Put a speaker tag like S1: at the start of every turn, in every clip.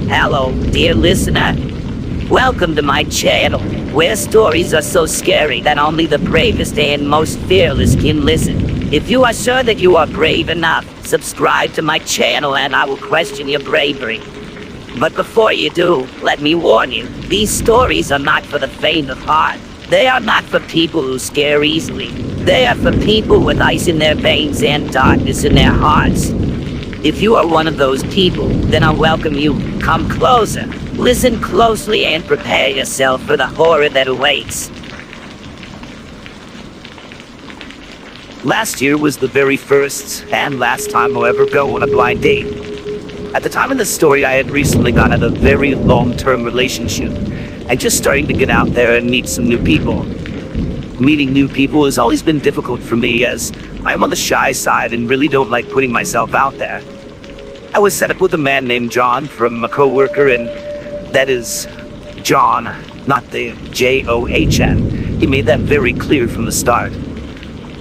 S1: Hello, dear listener. Welcome to my channel, where stories are so scary that only the bravest and most fearless can listen. If you are sure that you are brave enough, subscribe to my channel and I will question your bravery. But before you do, let me warn you, these stories are not for the faint of heart. They are not for people who scare easily. They are for people with ice in their veins and darkness in their hearts. If you are one of those people, then I welcome you. Come closer, listen closely, and prepare yourself for the horror that awaits.
S2: Last year was the very first and last time I'll ever go on a blind date. At the time of the story, I had recently got out of a very long-term relationship and just starting to get out there and meet some new people. Meeting new people has always been difficult for me, as I am on the shy side and really don't like putting myself out there. I was set up with a man named John from a co-worker, and that is John, not the John. He made that very clear from the start.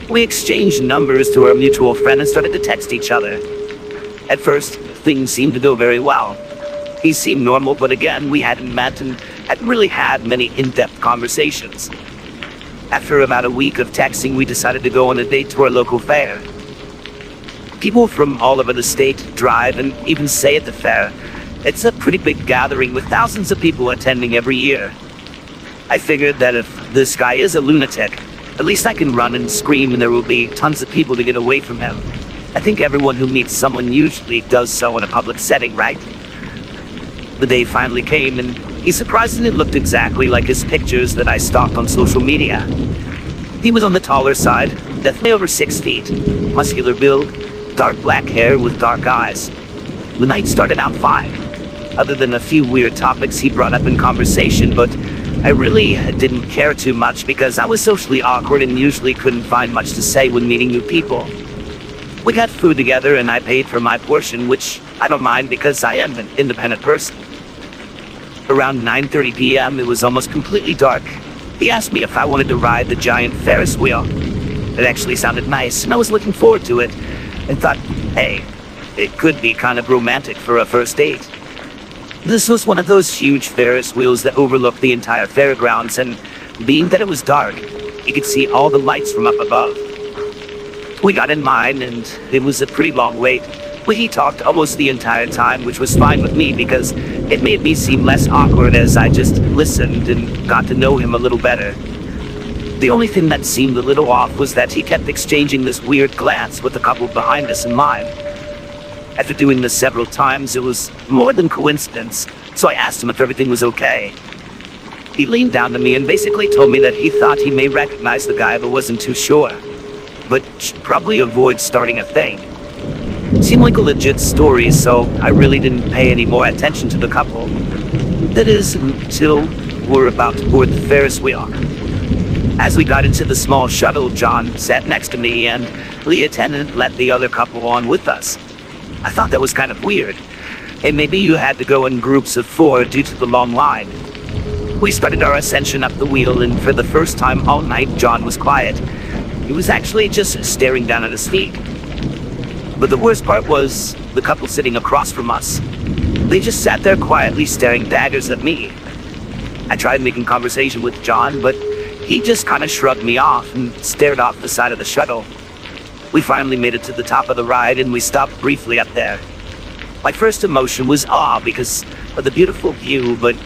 S2: We exchanged numbers to our mutual friend and started to text each other. At first, things seemed to go very well. He seemed normal, but again, we hadn't met and hadn't really had many in-depth conversations. After about a week of texting, we decided to go on a date to our local fair. People from all over the state drive and even stay at the fair. It's a pretty big gathering with thousands of people attending every year. I figured that if this guy is a lunatic, at least I can run and scream and there will be tons of people to get away from him. I think everyone who meets someone usually does so in a public setting, right? The day finally came, and he surprisingly looked exactly like his pictures that I stalked on social media. He was on the taller side, definitely over 6 feet, muscular build, dark black hair with dark eyes. The night started out fine, other than a few weird topics he brought up in conversation, but I really didn't care too much because I was socially awkward and usually couldn't find much to say when meeting new people. We got food together and I paid for my portion, which I don't mind because I am an independent person. Around 9:30 p.m., it was almost completely dark. He asked me if I wanted to ride the giant Ferris wheel. It actually sounded nice, and I was looking forward to it, and thought, hey, it could be kind of romantic for a first date. This was one of those huge Ferris wheels that overlooked the entire fairgrounds, and being that it was dark, you could see all the lights from up above. We got in mine, and it was a pretty long wait. But he talked almost the entire time, which was fine with me because it made me seem less awkward as I just listened and got to know him a little better. The only thing that seemed a little off was that he kept exchanging this weird glance with the couple behind us in line. After doing this several times, it was more than coincidence, so I asked him if everything was okay. He leaned down to me and basically told me that he thought he may recognize the guy but wasn't too sure, but should probably avoid starting a thing. It seemed like a legit story, so I really didn't pay any more attention to the couple. That is, until we're about to board the Ferris wheel. As we got into the small shuttle, John sat next to me and the attendant let the other couple on with us. I thought that was kind of weird, and maybe you had to go in groups of 4 due to the long line. We started our ascension up the wheel, and for the first time all night, John was quiet. He was actually just staring down at his feet. But the worst part was the couple sitting across from us. They just sat there quietly staring daggers at me. I tried making conversation with John, but he just kind of shrugged me off and stared off the side of the shuttle. We finally made it to the top of the ride and we stopped briefly up there. My first emotion was awe because of the beautiful view, but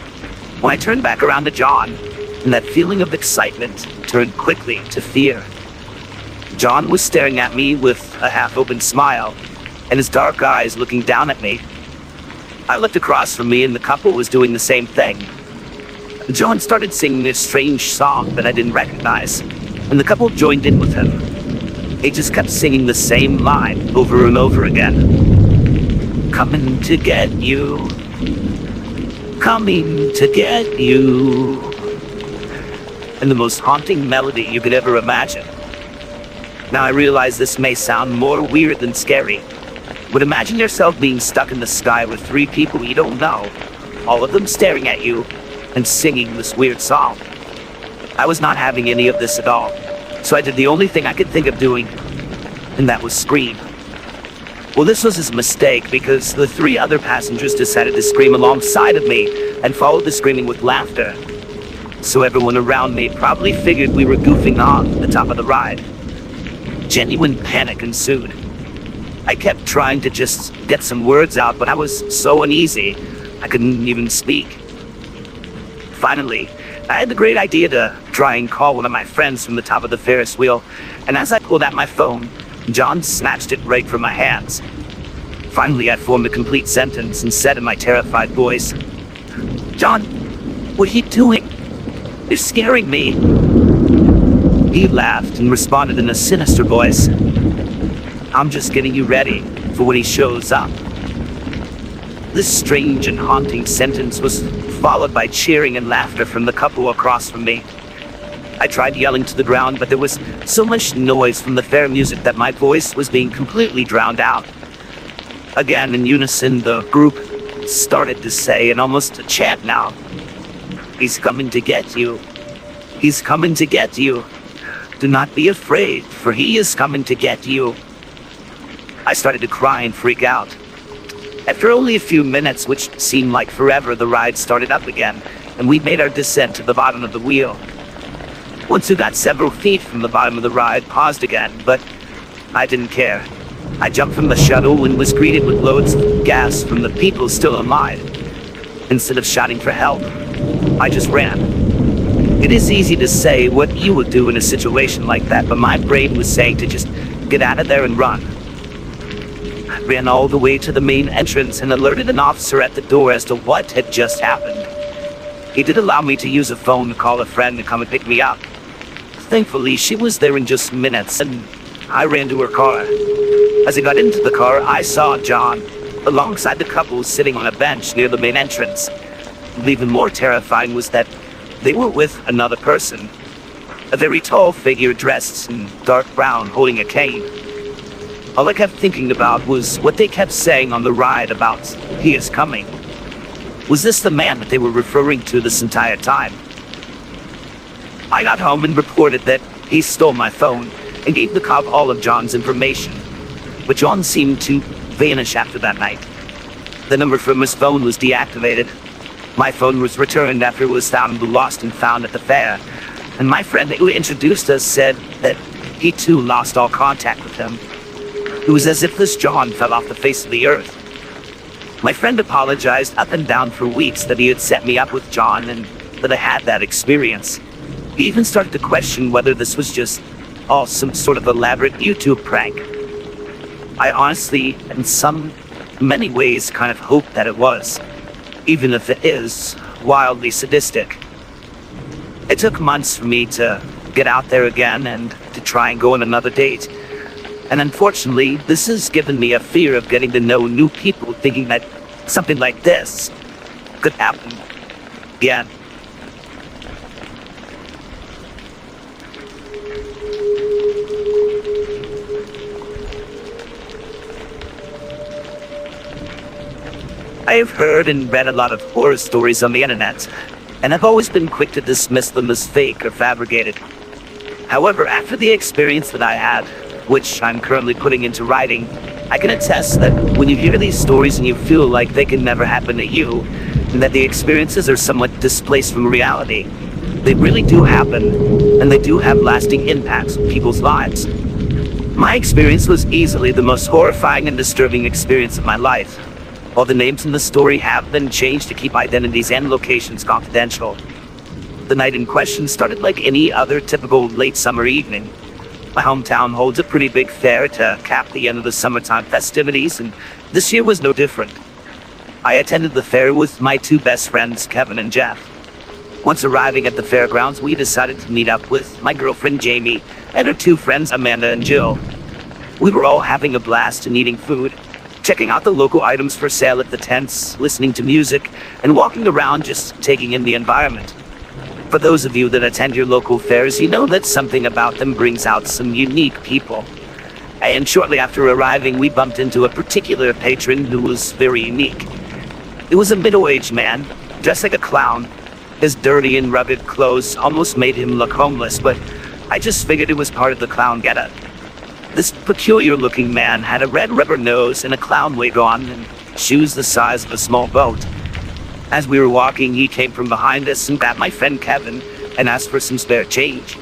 S2: when I turned back around to John, and that feeling of excitement turned quickly to fear. John was staring at me with a half-open smile, and his dark eyes looking down at me. I looked across from me, and the couple was doing the same thing. John started singing this strange song that I didn't recognize, and the couple joined in with him. He just kept singing the same line over and over again. Coming to get you. Coming to get you. And the most haunting melody you could ever imagine. Now I realize this may sound more weird than scary, but imagine yourself being stuck in the sky with 3 people you don't know, all of them staring at you and singing this weird song. I was not having any of this at all, So I did the only thing I could think of doing, and that was scream. Well, this was his mistake because the three other passengers decided to scream alongside of me and followed the screaming with laughter. So everyone around me probably figured we were goofing off at the top of the ride. Genuine panic ensued. I kept trying to just get some words out, but I was so uneasy, I couldn't even speak. Finally, I had the great idea to try and call one of my friends from the top of the Ferris wheel, and as I pulled out my phone, John snatched it right from my hands. Finally, I formed a complete sentence and said in my terrified voice, "John, what are you doing? You're scaring me." He laughed and responded in a sinister voice, "I'm just getting you ready for when he shows up." This strange and haunting sentence was followed by cheering and laughter from the couple across from me. I tried yelling to the ground, but there was so much noise from the fair music that my voice was being completely drowned out. Again, in unison, the group started to say, in almost a chant now, "He's coming to get you. He's coming to get you. Do not be afraid, for he is coming to get you." I started to cry and freak out. After only a few minutes, which seemed like forever, the ride started up again, and we made our descent to the bottom of the wheel. Once we got several feet from the bottom of the ride, paused again, but I didn't care. I jumped from the shuttle and was greeted with loads of gas from the people still alive. Instead of shouting for help, I just ran. It is easy to say what you would do in a situation like that, but my brain was saying to just get out of there and run. I ran all the way to the main entrance and alerted an officer at the door as to what had just happened. He did allow me to use a phone to call a friend to come and pick me up. Thankfully, she was there in just minutes, and I ran to her car. As I got into the car, I saw John, alongside the couple sitting on a bench near the main entrance. And even more terrifying was that they were with another person. A very tall figure dressed in dark brown, holding a cane. All I kept thinking about was what they kept saying on the ride about "he is coming." Was this the man that they were referring to this entire time? I got home and reported that he stole my phone and gave the cop all of John's information, but John seemed to vanish after that night. The number from his phone was deactivated. My phone was returned after it was found lost and found at the fair, and my friend who introduced us said that he too lost all contact with him. It was as if this John fell off the face of the earth. My friend apologized up and down for weeks that he had set me up with John and that I had that experience. He even started to question whether this was just all some sort of elaborate YouTube prank. I honestly, in many ways, kind of hoped that it was, even if it is wildly sadistic. It took months for me to get out there again and to try and go on another date. And unfortunately, this has given me a fear of getting to know new people, thinking that something like this could happen again. I have heard and read a lot of horror stories on the internet, and I've always been quick to dismiss them as fake or fabricated. However, after the experience that I had, which I'm currently putting into writing, I can attest that when you hear these stories and you feel like they can never happen to you, and that the experiences are somewhat displaced from reality, they really do happen, and they do have lasting impacts on people's lives. My experience was easily the most horrifying and disturbing experience of my life. All the names in the story have been changed to keep identities and locations confidential. The night in question started like any other typical late summer evening. My hometown holds a pretty big fair to cap the end of the summertime festivities, and this year was no different. I attended the fair with my two best friends, Kevin and Jeff. Once arriving at the fairgrounds, we decided to meet up with my girlfriend Jamie and her two friends, Amanda and Jill. We were all having a blast and eating food, checking out the local items for sale at the tents, listening to music, and walking around just taking in the environment. For those of you that attend your local fairs, you know that something about them brings out some unique people. And shortly after arriving, we bumped into a particular patron who was very unique. It was a middle-aged man, dressed like a clown. His dirty and rugged clothes almost made him look homeless, but I just figured it was part of the clown getup. This peculiar-looking man had a red rubber nose and a clown wig on and shoes the size of a small boat. As we were walking, he came from behind us and grabbed my friend Kevin and asked for some spare change.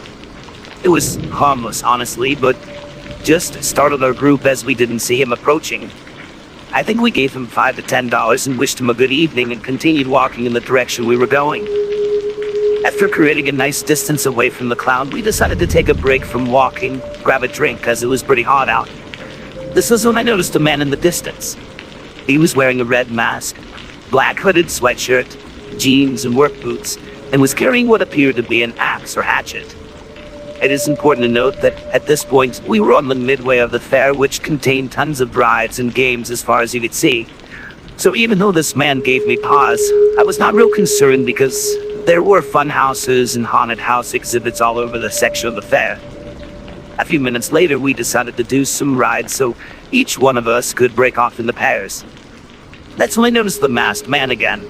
S2: It was harmless, honestly, but just startled our group as we didn't see him approaching. I think we gave him $5 to $10 and wished him a good evening and continued walking in the direction we were going. After creating a nice distance away from the clown, we decided to take a break from walking, grab a drink as it was pretty hot out. This was when I noticed a man in the distance. He was wearing a red mask, black hooded sweatshirt, jeans and work boots, and was carrying what appeared to be an axe or hatchet. It is important to note that at this point, we were on the midway of the fair, which contained tons of rides and games as far as you could see. So even though this man gave me pause, I was not real concerned because there were fun houses and haunted house exhibits all over the section of the fair. A few minutes later, we decided to do some rides so each one of us could break off into pairs. That's when I noticed the masked man again.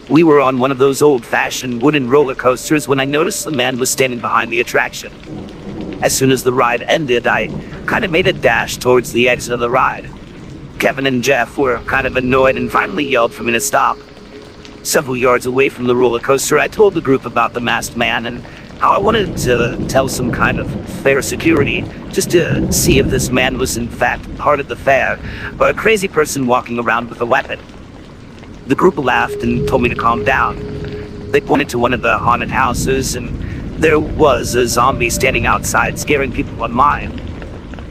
S2: We were on one of those old-fashioned wooden roller coasters when I noticed the man was standing behind the attraction. As soon as the ride ended, I kind of made a dash towards the exit of the ride. Kevin and Jeff were kind of annoyed and finally yelled for me to stop. Several yards away from the roller coaster, I told the group about the masked man and how I wanted to tell some kind of fair security, just to see if this man was in fact part of the fair, or a crazy person walking around with a weapon. The group laughed and told me to calm down. They pointed to one of the haunted houses, and there was a zombie standing outside scaring people online.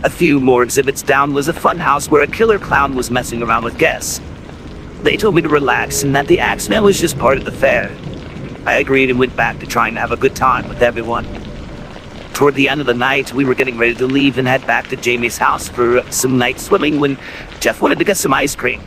S2: A few more exhibits down was a fun house where a killer clown was messing around with guests. They told me to relax and that the Axeman was just part of the fair. I agreed and went back to trying to have a good time with everyone. Toward the end of the night, we were getting ready to leave and head back to Jamie's house for some night swimming when Jeff wanted to get some ice cream.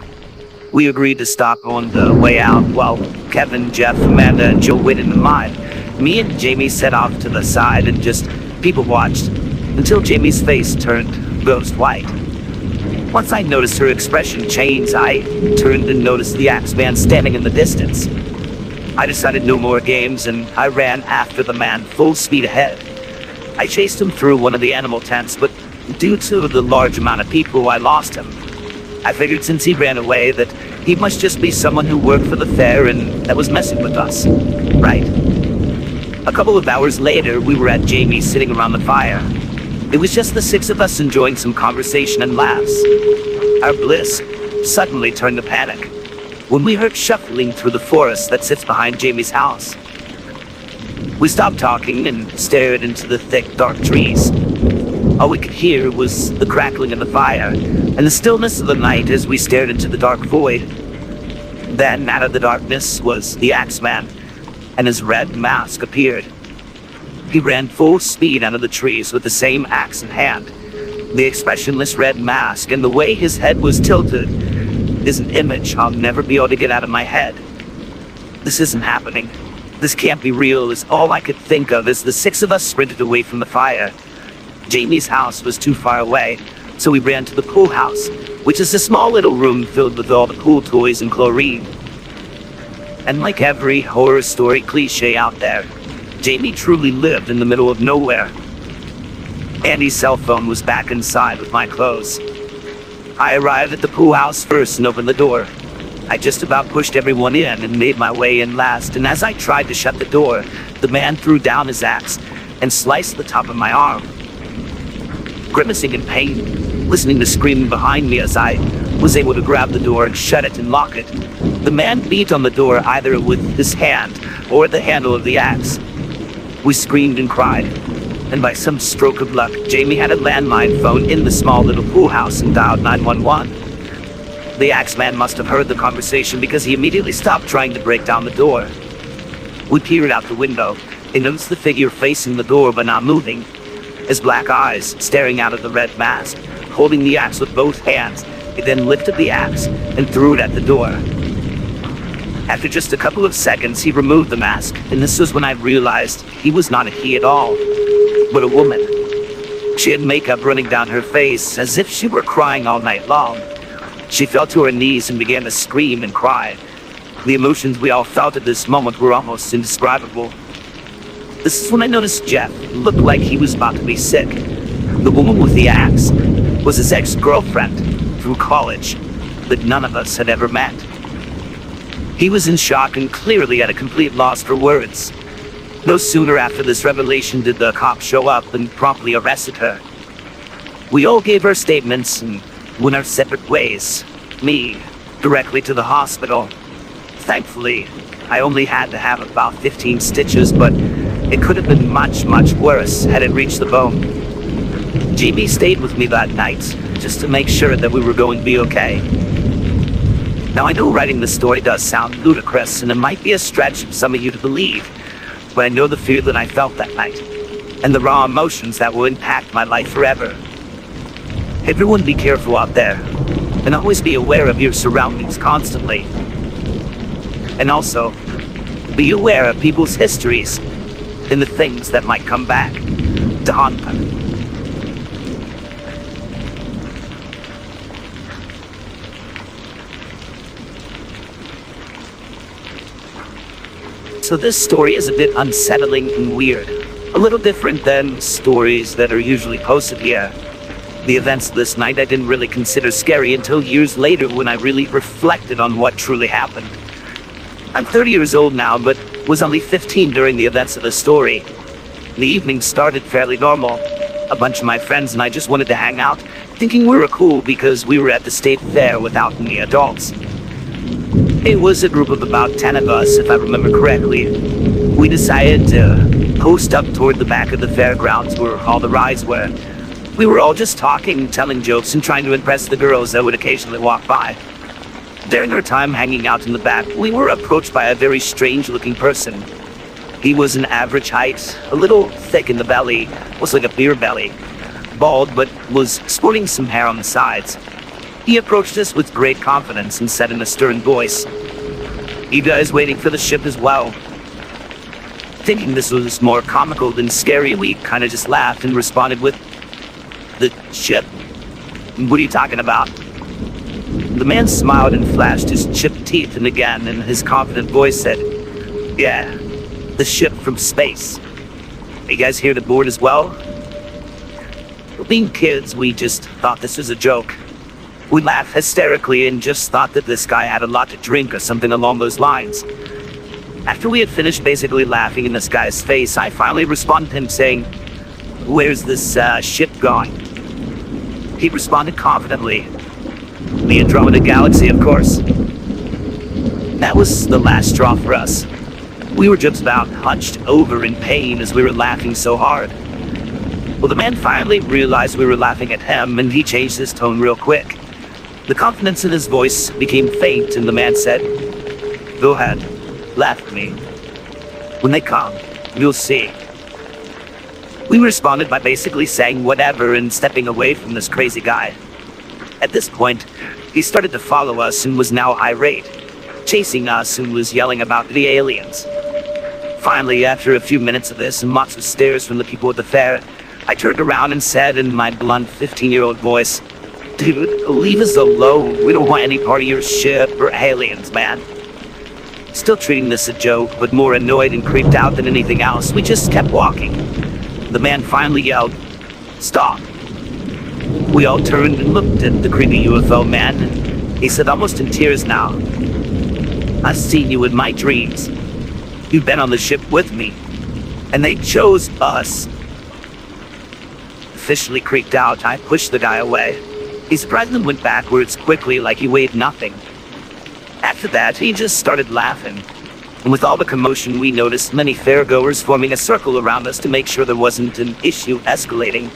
S2: We agreed to stop on the way out while Kevin, Jeff, Amanda, and Joe waited in line. Me and Jamie set off to the side and just people watched until Jamie's face turned ghost white. Once I noticed her expression change, I turned and noticed the Axeman standing in the distance. I decided no more games and I ran after the man full speed ahead. I chased him through one of the animal tents, but due to the large amount of people, I lost him. I figured since he ran away that he must just be someone who worked for the fair and that was messing with us, right? A couple of hours later, we were at Jamie's sitting around the fire. It was just the six of us enjoying some conversation and laughs. Our bliss suddenly turned to panic when we heard shuffling through the forest that sits behind Jamie's house. We stopped talking and stared into the thick, dark trees. All we could hear was the crackling of the fire and the stillness of the night as we stared into the dark void. Then, out of the darkness, was the Axeman, and his red mask appeared. He ran full speed out of the trees with the same axe in hand. The expressionless red mask and the way his head was tilted is an image I'll never be able to get out of my head. This isn't happening. This can't be real, is all I could think of as the six of us sprinted away from the fire. Jamie's house was too far away, so we ran to the pool house, which is a small little room filled with all the pool toys and chlorine. And like every horror story cliche out there, Jamie truly lived in the middle of nowhere. Andy's cell phone was back inside with my clothes. I arrived at the pool house first and opened the door. I just about pushed everyone in and made my way in last, and as I tried to shut the door, the man threw down his axe and sliced the top of my arm. Grimacing in pain, listening to screaming behind me as I was able to grab the door and shut it and lock it, the man beat on the door either with his hand or the handle of the axe. We screamed and cried, and by some stroke of luck, Jamie had a landline phone in the small little pool house and dialed 911. The Axeman must have heard the conversation because he immediately stopped trying to break down the door. We peered out the window and noticed the figure facing the door but not moving. His black eyes staring out of the red mask, holding the axe with both hands. He then lifted the axe and threw it at the door. After just a couple of seconds, he removed the mask, and this was when I realized he was not a he at all, but a woman. She had makeup running down her face, as if she were crying all night long. She fell to her knees and began to scream and cry. The emotions we all felt at this moment were almost indescribable. This is when I noticed Jeff looked like he was about to be sick. The woman with the axe was his ex-girlfriend from college that none of us had ever met. He was in shock and clearly at a complete loss for words. No sooner after this revelation did the cops show up and promptly arrested her. We all gave our statements and went our separate ways. Me, directly to the hospital. Thankfully, I only had to have about 15 stitches, but it could have been much, much worse had it reached the bone. Jamie stayed with me that night, just to make sure that we were going to be okay. Now I know writing this story does sound ludicrous, and it might be a stretch for some of you to believe, but I know the fear that I felt that night, and the raw emotions that will impact my life forever. Everyone be careful out there, and always be aware of your surroundings constantly. And also, be aware of people's histories, and the things that might come back to haunt them. So this story is a bit unsettling and weird. A little different than stories that are usually posted here. The events of this night I didn't really consider scary until years later when I really reflected on what truly happened. I'm 30 years old now, but was only 15 during the events of the story. The evening started fairly normal. A bunch of my friends and I just wanted to hang out, thinking we were cool because we were at the state fair without any adults. It was a group of about 10 of us, if I remember correctly. We decided to post up toward the back of the fairgrounds where all the rides were. We were all just talking, telling jokes, and trying to impress the girls that would occasionally walk by. During our time hanging out in the back, we were approached by a very strange-looking person. He was an average height, a little thick in the belly, was like a beer belly, bald, but was sporting some hair on the sides. He approached us with great confidence and said in a stern voice, "You guys waiting for the ship as well?" Thinking this was more comical than scary, we kind of just laughed and responded with, "The ship? What are you talking about?" The man smiled and flashed his chipped teeth, and again, in his confident voice said, "Yeah, the ship from space. Are you guys here to board as well?" Well, being kids, we just thought this was a joke. We laughed hysterically and just thought that this guy had a lot to drink or something along those lines. After we had finished basically laughing in this guy's face, I finally responded to him saying, "Where's this ship going?" He responded confidently, "The Andromeda Galaxy, of course." That was the last straw for us. We were just about hunched over in pain as we were laughing so hard. Well, the man finally realized we were laughing at him, and he changed his tone real quick. The confidence in his voice became faint, and the man said, "Go ahead, laugh at me. When they come, you'll see." We responded by basically saying whatever and stepping away from this crazy guy. At this point, he started to follow us and was now irate, chasing us and was yelling about the aliens. Finally, after a few minutes of this and lots of stares from the people at the fair, I turned around and said in my blunt 15-year-old voice, "Dude, leave us alone. We don't want any part of your ship or aliens, man." Still treating this a joke, but more annoyed and creeped out than anything else, we just kept walking. The man finally yelled, "Stop." We all turned and looked at the creepy UFO man, and he said almost in tears now, "I've seen you in my dreams. You've been on the ship with me, and they chose us." Officially creeped out, I pushed the guy away. He surprisingly went backwards quickly like he weighed nothing. After that, he just started laughing. And with all the commotion, we noticed many fairgoers forming a circle around us to make sure there wasn't an issue escalating.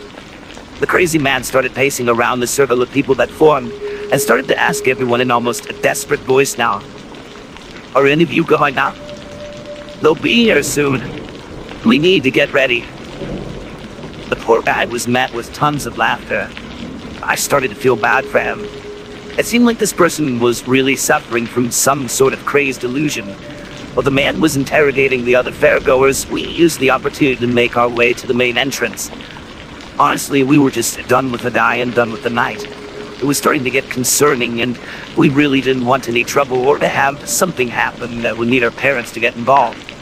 S2: The crazy man started pacing around the circle of people that formed and started to ask everyone in almost a desperate voice now, "Are any of you going up? They'll be here soon. We need to get ready." The poor guy was met with tons of laughter. I started to feel bad for him. It seemed like this person was really suffering from some sort of crazed delusion. While the man was interrogating the other fairgoers, we used the opportunity to make our way to the main entrance. Honestly, we were just done with the guy and done with the night. It was starting to get concerning, and we really didn't want any trouble or to have something happen that would need our parents to get involved.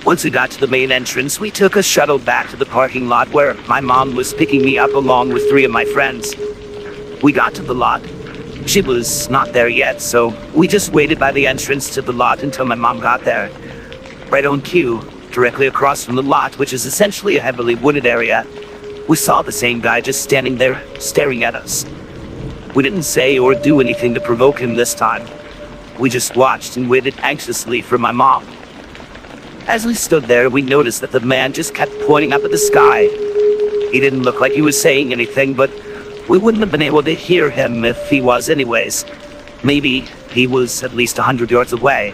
S2: Once we got to the main entrance, we took a shuttle back to the parking lot where my mom was picking me up along with 3 of my friends. We got to the lot. She was not there yet, so we just waited by the entrance to the lot until my mom got there. Right on cue, directly across from the lot, which is essentially a heavily wooded area, we saw the same guy just standing there, staring at us. We didn't say or do anything to provoke him this time. We just watched and waited anxiously for my mom. As we stood there, we noticed that the man just kept pointing up at the sky. He didn't look like he was saying anything, but we wouldn't have been able to hear him if he was anyways. Maybe he was at least 100 yards away.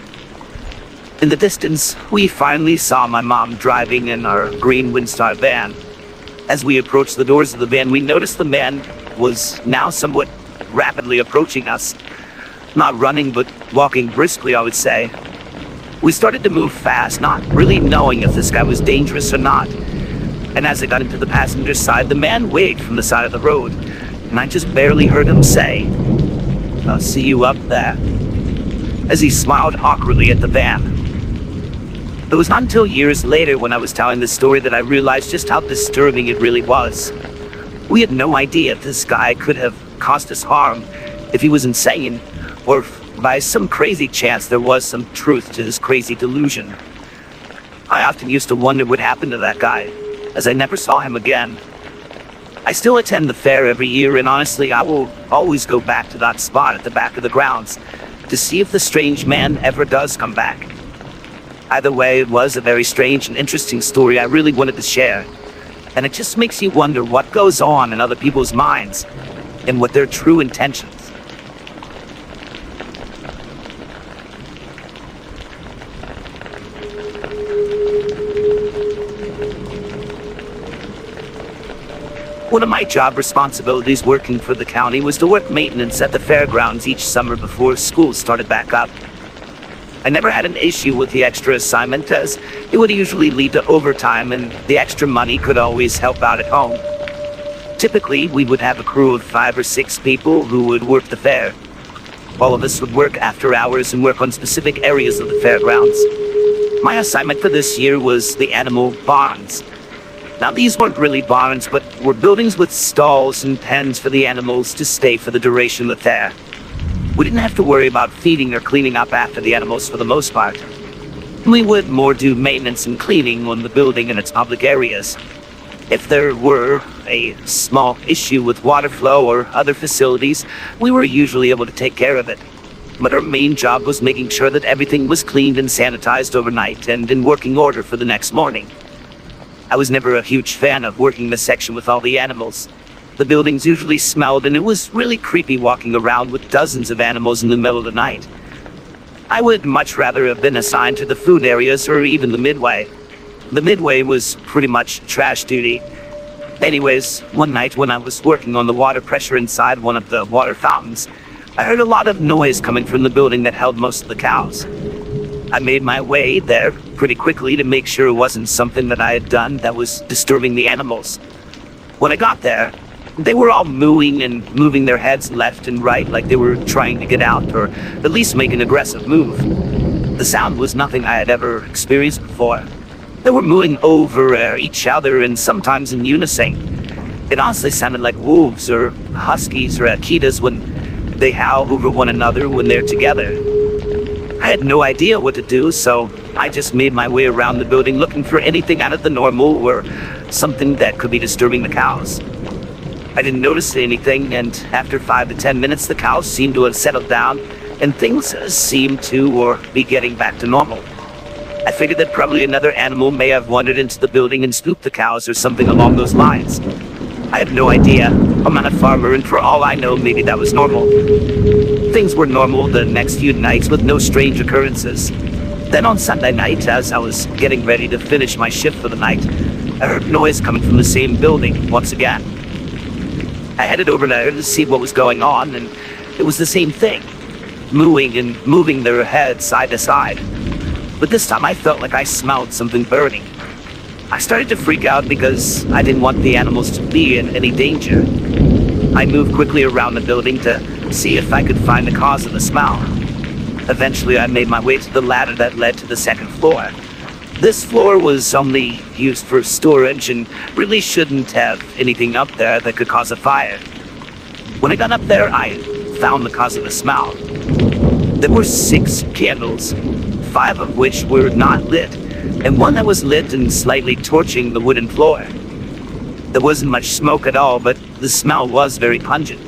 S2: In the distance, we finally saw my mom driving in our green Windstar van. As we approached the doors of the van, we noticed the man was now somewhat rapidly approaching us. Not running, but walking briskly, I would say. We started to move fast, not really knowing if this guy was dangerous or not. And as I got into the passenger side, the man waved from the side of the road, and I just barely heard him say, "I'll see you up there," as he smiled awkwardly at the van. It was not until years later when I was telling this story that I realized just how disturbing it really was. We had no idea if this guy could have caused us harm, if he was insane, or if by some crazy chance there was some truth to his crazy delusion. I often used to wonder what happened to that guy, as I never saw him again. I still attend the fair every year, and honestly, I will always go back to that spot at the back of the grounds to see if the strange man ever does come back. Either way, it was a very strange and interesting story I really wanted to share, and it just makes you wonder what goes on in other people's minds and what their true intentions. One of my job responsibilities working for the county was to work maintenance at the fairgrounds each summer before school started back up. I never had an issue with the extra assignment, as it would usually lead to overtime and the extra money could always help out at home. Typically, we would have a crew of 5 or 6 people who would work the fair. All of us would work after hours and work on specific areas of the fairgrounds. My assignment for this year was the animal barns. Now, these weren't really barns, but were buildings with stalls and pens for the animals to stay for the duration of the fair. We didn't have to worry about feeding or cleaning up after the animals for the most part. We would more do maintenance and cleaning on the building and its public areas. If there were a small issue with water flow or other facilities, we were usually able to take care of it. But our main job was making sure that everything was cleaned and sanitized overnight and in working order for the next morning. I was never a huge fan of working the section with all the animals. The buildings usually smelled, and it was really creepy walking around with dozens of animals in the middle of the night. I would much rather have been assigned to the food areas or even the midway. The midway was pretty much trash duty. Anyways, one night when I was working on the water pressure inside one of the water fountains, I heard a lot of noise coming from the building that held most of the cows. I made my way there pretty quickly to make sure it wasn't something that I had done that was disturbing the animals. When I got there, they were all mooing and moving their heads left and right like they were trying to get out or at least make an aggressive move. The sound was nothing I had ever experienced before. They were mooing over each other and sometimes in unison. It honestly sounded like wolves or huskies or Akitas when they howl over one another when they're together. I had no idea what to do, so I just made my way around the building looking for anything out of the normal or something that could be disturbing the cows. I didn't notice anything, and after 5 to 10 minutes, the cows seemed to have settled down, and things seemed to or be getting back to normal. I figured that probably another animal may have wandered into the building and scooped the cows or something along those lines. I have no idea. I'm not a farmer, and for all I know, maybe that was normal. Things were normal the next few nights with no strange occurrences. Then on Sunday night, as I was getting ready to finish my shift for the night, I heard noise coming from the same building once again. I headed over there to see what was going on, and it was the same thing, mooing and moving their heads side to side. But this time I felt like I smelled something burning. I started to freak out because I didn't want the animals to be in any danger. I moved quickly around the building to see if I could find the cause of the smell. Eventually I made my way to the ladder that led to the second floor. This floor was only used for storage and really shouldn't have anything up there that could cause a fire. When I got up there, I found the cause of the smell. There were 6 candles, 5 of which were not lit, and one that was lit and slightly torching the wooden floor. There wasn't much smoke at all, but the smell was very pungent.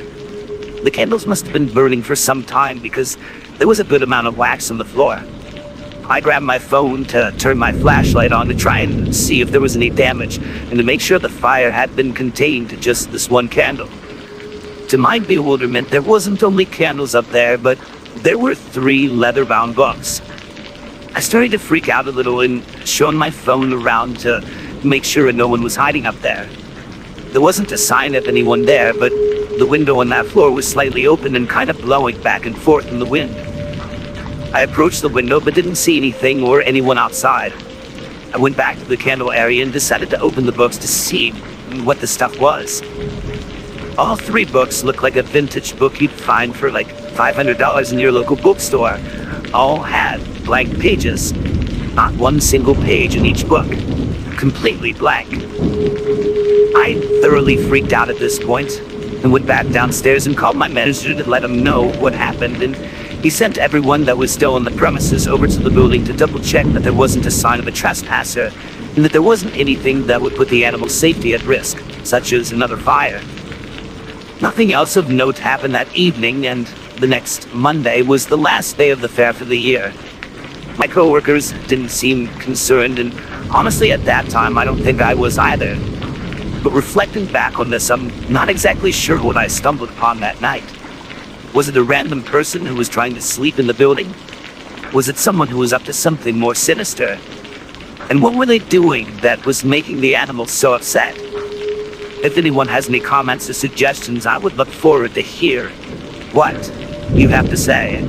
S2: The candles must have been burning for some time because there was a good amount of wax on the floor. I grabbed my phone to turn my flashlight on to try and see if there was any damage and to make sure the fire had been contained to just this one candle. To my bewilderment, there wasn't only candles up there, but there were 3 leather-bound books. I started to freak out a little and shone my phone around to make sure no one was hiding up there. There wasn't a sign of anyone there, but the window on that floor was slightly open and kind of blowing back and forth in the wind. I approached the window but didn't see anything or anyone outside. I went back to the candle area and decided to open the books to see what the stuff was. All 3 books looked like a vintage book you'd find for like $500 in your local bookstore. All had blank pages. Not one single page in each book. Completely blank. I thoroughly freaked out at this point and went back downstairs and called my manager to let him know what happened, and he sent everyone that was still on the premises over to the building to double check that there wasn't a sign of a trespasser and that there wasn't anything that would put the animal's safety at risk, such as another fire. Nothing else of note happened that evening, and the next Monday was the last day of the fair for the year. My coworkers didn't seem concerned, and honestly at that time I don't think I was either. But reflecting back on this, I'm not exactly sure what I stumbled upon that night. Was it a random person who was trying to sleep in the building? Was it someone who was up to something more sinister? And what were they doing that was making the animals so upset? If anyone has any comments or suggestions, I would look forward to hear what you have to say.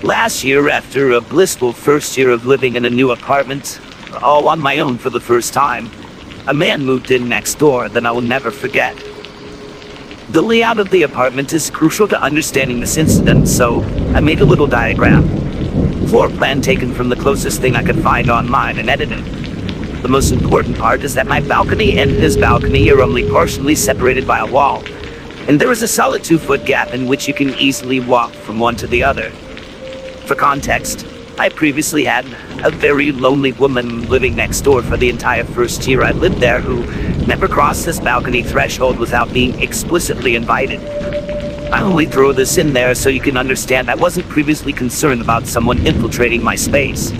S2: Last year, after a blissful first year of living in a new apartment, all on my own for the first time, a man moved in next door that I will never forget. The layout of the apartment is crucial to understanding this incident, so I made a little diagram. Floor plan taken from the closest thing I could find online and edited. The most important part is that my balcony and his balcony are only partially separated by a wall, and there is a solid 2-foot gap in which you can easily walk from one to the other. For context, I previously had a very lonely woman living next door for the entire first year I lived there who never crossed this balcony threshold without being explicitly invited. I only throw this in there so you can understand I wasn't previously concerned about someone infiltrating my space.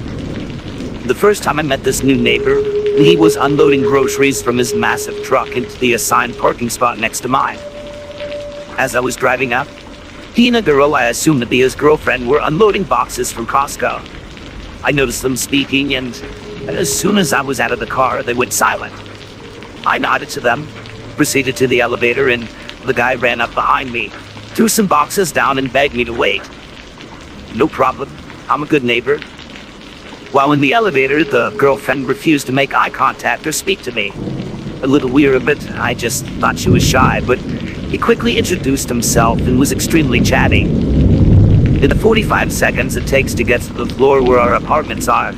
S2: The first time I met this new neighbor, he was unloading groceries from his massive truck into the assigned parking spot next to mine. As I was driving up, he and a girl I assumed to be his girlfriend were unloading boxes from Costco. I noticed them speaking, and as soon as I was out of the car, they went silent. I nodded to them, proceeded to the elevator, and the guy ran up behind me, threw some boxes down, and begged me to wait. No problem, I'm a good neighbor. While in the elevator, the girlfriend refused to make eye contact or speak to me. A little weird, but I just thought she was shy, but he quickly introduced himself and was extremely chatty. In the 45 seconds it takes to get to the floor where our apartments are,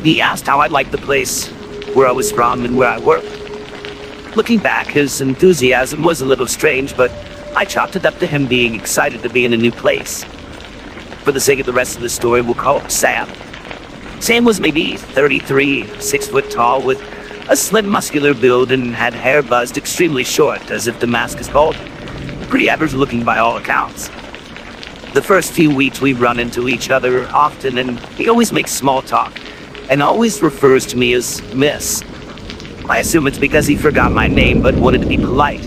S2: he asked how I liked the place, where I was from, and where I worked. Looking back, his enthusiasm was a little strange, but I chalked it up to him being excited to be in a new place. For the sake of the rest of the story, we'll call him Sam. Sam was maybe 33, 6 foot tall, with a slim muscular build and had hair buzzed extremely short, as if Damascus bald. Pretty average looking by all accounts. The first few weeks we run into each other often, and he always makes small talk, and always refers to me as Miss. I assume it's because he forgot my name but wanted to be polite.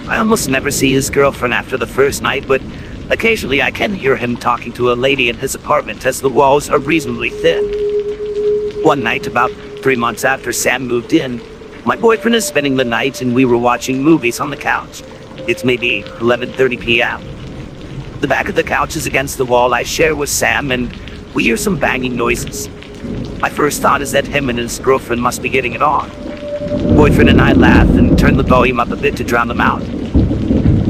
S2: I almost never see his girlfriend after the first night, but occasionally I can hear him talking to a lady in his apartment as the walls are reasonably thin. One night, about 3 months after Sam moved in, my boyfriend is spending the night and we were watching movies on the couch. It's maybe 11:30 p.m. The back of the couch is against the wall I share with Sam, and we hear some banging noises. My first thought is that him and his girlfriend must be getting it on. Boyfriend and I laugh and turn the volume up a bit to drown them out.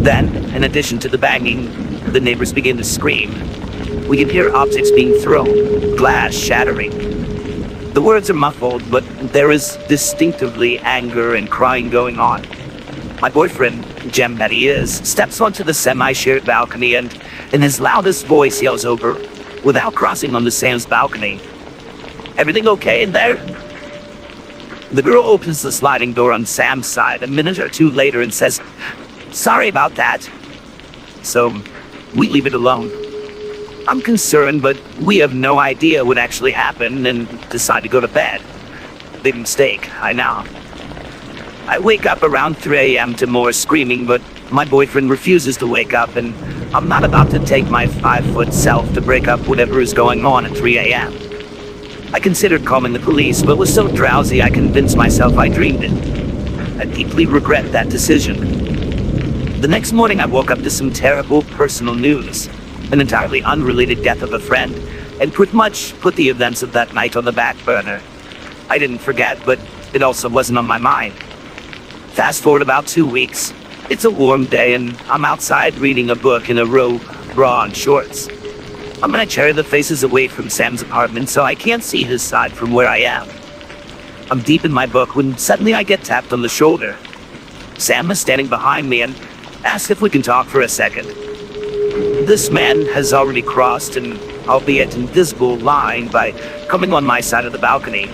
S2: Then, in addition to the banging, the neighbors begin to scream. We can hear objects being thrown, glass shattering. The words are muffled, but there is distinctively anger and crying going on. My boyfriend, gem that he is, steps onto the semi-shared balcony and, in his loudest voice, yells over, without crossing onto Sam's balcony, "Everything okay in there?" The girl opens the sliding door on Sam's side a minute or two later and says, "Sorry about that." So, we leave it alone. I'm concerned, but we have no idea what actually happened and decide to go to bed. Big mistake, I know. I wake up around 3 a.m. to more screaming, but my boyfriend refuses to wake up, and I'm not about to take my 5-foot self to break up whatever is going on at 3 a.m. I considered calling the police, but was so drowsy I convinced myself I dreamed it. I deeply regret that decision. The next morning I woke up to some terrible personal news. An entirely unrelated death of a friend, and pretty much put the events of that night on the back burner. I didn't forget, but it also wasn't on my mind. Fast forward about 2 weeks. It's a warm day and I'm outside reading a book in a row, bra and shorts. I'm gonna carry the faces away from Sam's apartment so I can't see his side from where I am. I'm deep in my book when suddenly I get tapped on the shoulder. Sam is standing behind me and asks if we can talk for a second. This man has already crossed an albeit invisible line by coming on my side of the balcony,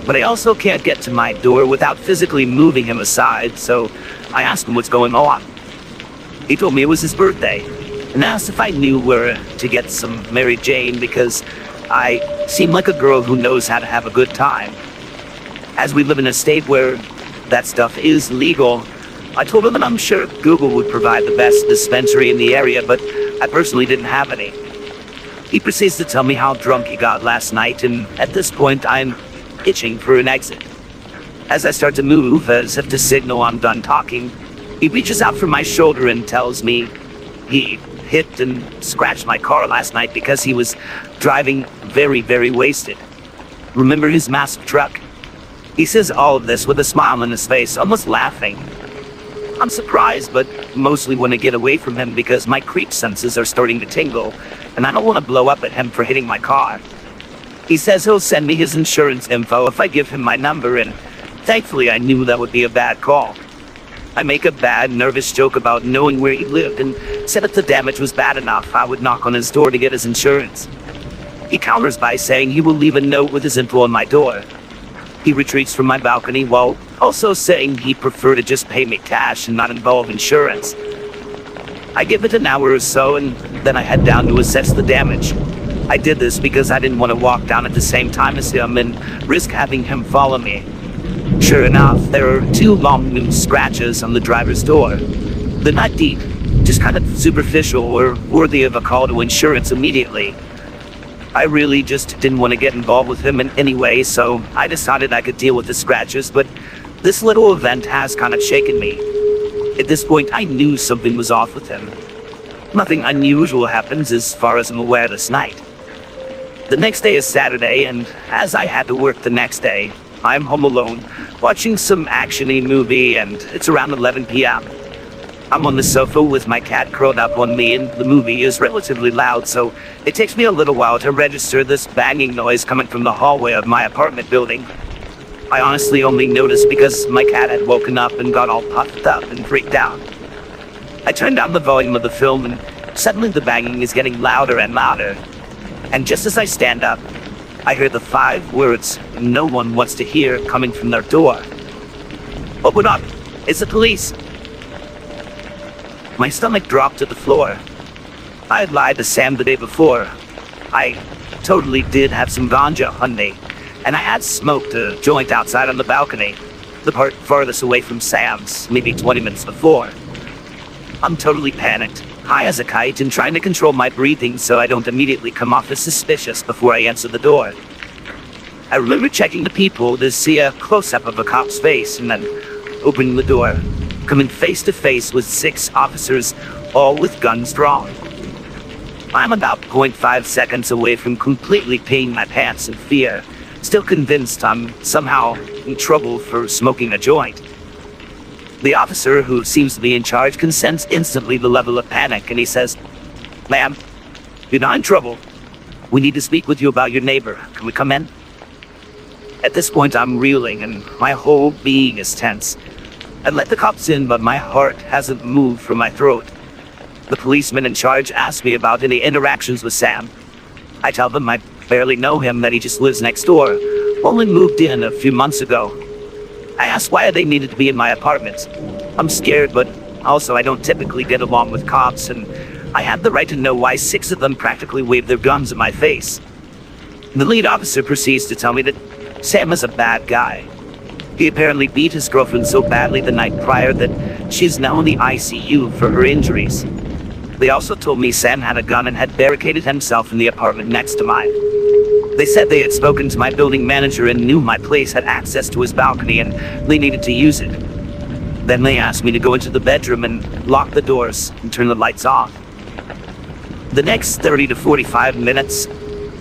S2: but I also can't get to my door without physically moving him aside, so I asked him what's going on. He told me it was his birthday, and asked if I knew where to get some Mary Jane because I seem like a girl who knows how to have a good time. As we live in a state where that stuff is legal, I told him that I'm sure Google would provide the best dispensary in the area, but I personally didn't have any. He proceeds to tell me how drunk he got last night, and at this point I'm itching for an exit. As I start to move, as if to signal I'm done talking, he reaches out from my shoulder and tells me he hit and scratched my car last night because he was driving very, very wasted. Remember his massive truck? He says all of this with a smile on his face, almost laughing. I'm surprised, but mostly want to get away from him because my creep senses are starting to tingle, and I don't want to blow up at him for hitting my car. He says he'll send me his insurance info if I give him my number, and thankfully I knew that would be a bad call. I make a bad, nervous joke about knowing where he lived and said if the damage was bad enough, I would knock on his door to get his insurance. He counters by saying he will leave a note with his info on my door. He retreats from my balcony while also saying he'd prefer to just pay me cash and not involve insurance. I give it an hour or so and then I head down to assess the damage. I did this because I didn't want to walk down at the same time as him and risk having him follow me. Sure enough, there are 2 long new scratches on the driver's door. They're not deep, just kind of superficial or worthy of a call to insurance immediately. I really just didn't want to get involved with him in any way, so I decided I could deal with the scratches, but this little event has kind of shaken me. At this point, I knew something was off with him. Nothing unusual happens as far as I'm aware this night. The next day is Saturday, and as I had to work the next day, I'm home alone, watching some action-y movie, and it's around 11 p.m. I'm on the sofa with my cat curled up on me, and the movie is relatively loud, so it takes me a little while to register this banging noise coming from the hallway of my apartment building. I honestly only noticed because my cat had woken up and got all puffed up and freaked out. I turned down the volume of the film, and suddenly the banging is getting louder and louder. And just as I stand up, I hear the 5 words no one wants to hear coming from their door. "Open up! It's the police!" My stomach dropped to the floor. I had lied to Sam the day before. I totally did have some ganja on me, and I had smoked a joint outside on the balcony, the part farthest away from Sam's, maybe 20 minutes before. I'm totally panicked, high as a kite, and trying to control my breathing so I don't immediately come off as suspicious before I answer the door. I remember checking the peephole to see a close-up of a cop's face, and then opening the door, coming face to face with 6 officers, all with guns drawn. I'm about 0.5 seconds away from completely peeing my pants in fear, still convinced I'm somehow in trouble for smoking a joint. The officer who seems to be in charge can sense instantly the level of panic, and he says, "Ma'am, you're not in trouble. We need to speak with you about your neighbor. Can we come in?" At this point, I'm reeling, and my whole being is tense. I let the cops in, but my heart hasn't moved from my throat. The policeman in charge asks me about any interactions with Sam. I tell them I barely know him, that he just lives next door, only moved in a few months ago. I ask why they needed to be in my apartment. I'm scared, but also I don't typically get along with cops, and I had the right to know why 6 of them practically waved their guns in my face. The lead officer proceeds to tell me that Sam is a bad guy. He apparently beat his girlfriend so badly the night prior that she's now in the ICU for her injuries. They also told me Sam had a gun and had barricaded himself in the apartment next to mine. They said they had spoken to my building manager and knew my place had access to his balcony and they needed to use it. Then they asked me to go into the bedroom and lock the doors and turn the lights off. The next 30 to 45 minutes